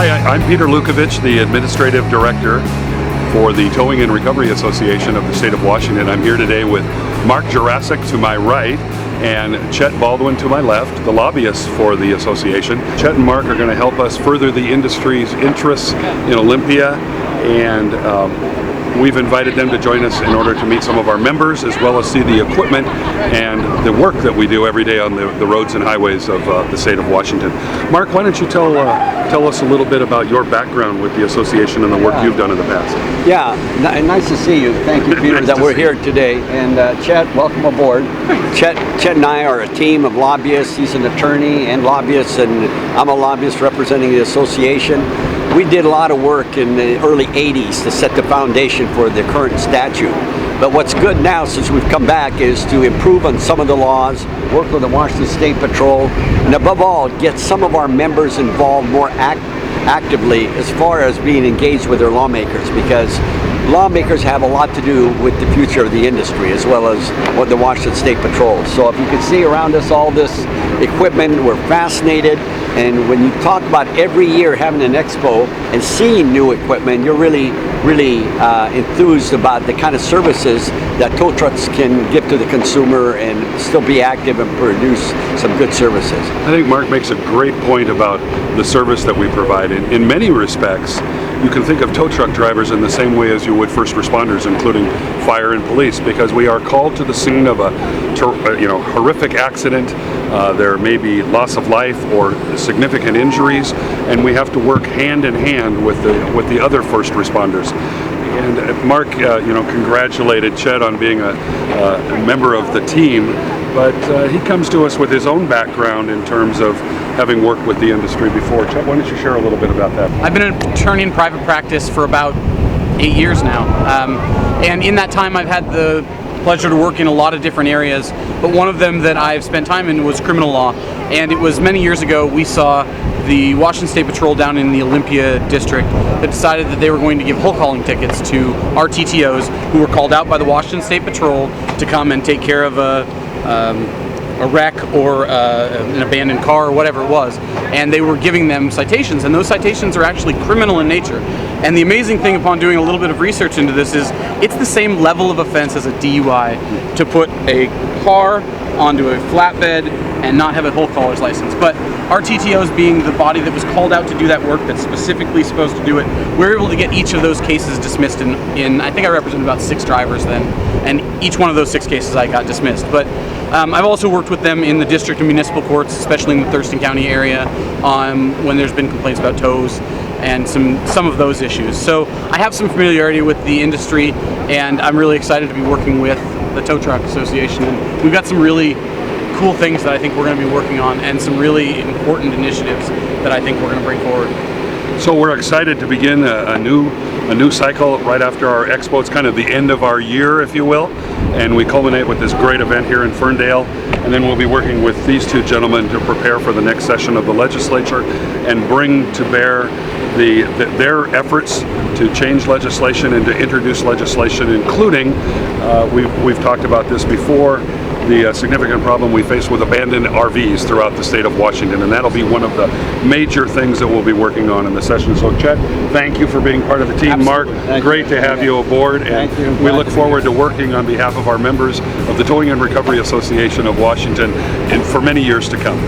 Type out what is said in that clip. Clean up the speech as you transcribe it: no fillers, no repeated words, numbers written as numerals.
Hi, I'm Peter Lukevich, the Administrative Director for the Towing and Recovery Association of the State of Washington. I'm here today with Mark Gjurasic to my right and Chet Baldwin to my left, the lobbyists for the association. Chet and Mark are going to help us further the industry's interests in Olympia, and we've invited them to join us in order to meet some of our members as well as see the equipment and the work that we do every day on the roads and highways of the state of Washington. Mark, why don't you tell us a little bit about your background with the association and the work you've done in the past? Yeah, nice to see you. Thank you, Peter, that we're here today. And Chet, welcome aboard. Chet and I are a team of lobbyists. He's an attorney and lobbyist, and I'm a lobbyist representing the association. We did a lot of work in the early 80s to set the foundation for the current statute. But what's good now, since we've come back, is to improve on some of the laws, work with the Washington State Patrol, and above all, get some of our members involved more actively as far as being engaged with their lawmakers, because lawmakers have a lot to do with the future of the industry as well as what the Washington State Patrol. So if you can see around us all this equipment, we're fascinated. And when you talk about every year having an expo and seeing new equipment, you're really enthused about the kind of services that tow trucks can give to the consumer and still be active and produce some good services. I think Mark makes a great point about the service that we provide. In many respects, you can think of tow truck drivers in the same way as you would first responders, including fire and police, because we are called to the scene of a horrific accident. There may be loss of life or significant injuries, and we have to work hand in hand with the other first responders. And Mark, congratulated Chet on being a member of the team, but he comes to us with his own background in terms of having worked with the industry before. Chet, why don't you share a little bit about that? I've been an attorney in private practice for about 8 years now, and in that time I've had the pleasure to work in a lot of different areas, but one of them that I've spent time in was criminal law. And it was many years ago we saw the Washington State Patrol down in the Olympia district that decided that they were going to give Hulk hauling tickets to our TTOs who were called out by the Washington State Patrol to come and take care of a wreck or an abandoned car or whatever it was, and they were giving them citations, and those citations are actually criminal in nature. And the amazing thing upon doing a little bit of research into this is it's the same level of offense as a DUI to put a car onto a flatbed and not have a Hulk hauler's license. But our TTOs, being the body that was called out to do that work, that's specifically supposed to do it, we're able to get each of those cases dismissed in I think I represented about 6 drivers then, and each one of those 6 cases I got dismissed. But I've also worked with them in the district and municipal courts, especially in the Thurston County area, when there's been complaints about tows and some of those issues. So I have some familiarity with the industry, and I'm really excited to be working with the Tow Truck Association. And we've got some really cool things that I think we're going to be working on, and some really important initiatives that I think we're going to bring forward. So we're excited to begin a new cycle right after our expo. It's kind of the end of our year, if you will, and we culminate with this great event here in Ferndale, and then we'll be working with these 2 gentlemen to prepare for the next session of the legislature and bring to bear their efforts to change legislation and to introduce legislation, including we've talked about this before, the significant problem we face with abandoned RVs throughout the state of Washington, and that'll be one of the major things that we'll be working on in the session. So Chet, thank you for being part of the team. Absolutely. Mark, great to have you aboard, and we look forward to working on behalf of our members of the Towing and Recovery Association of Washington and for many years to come.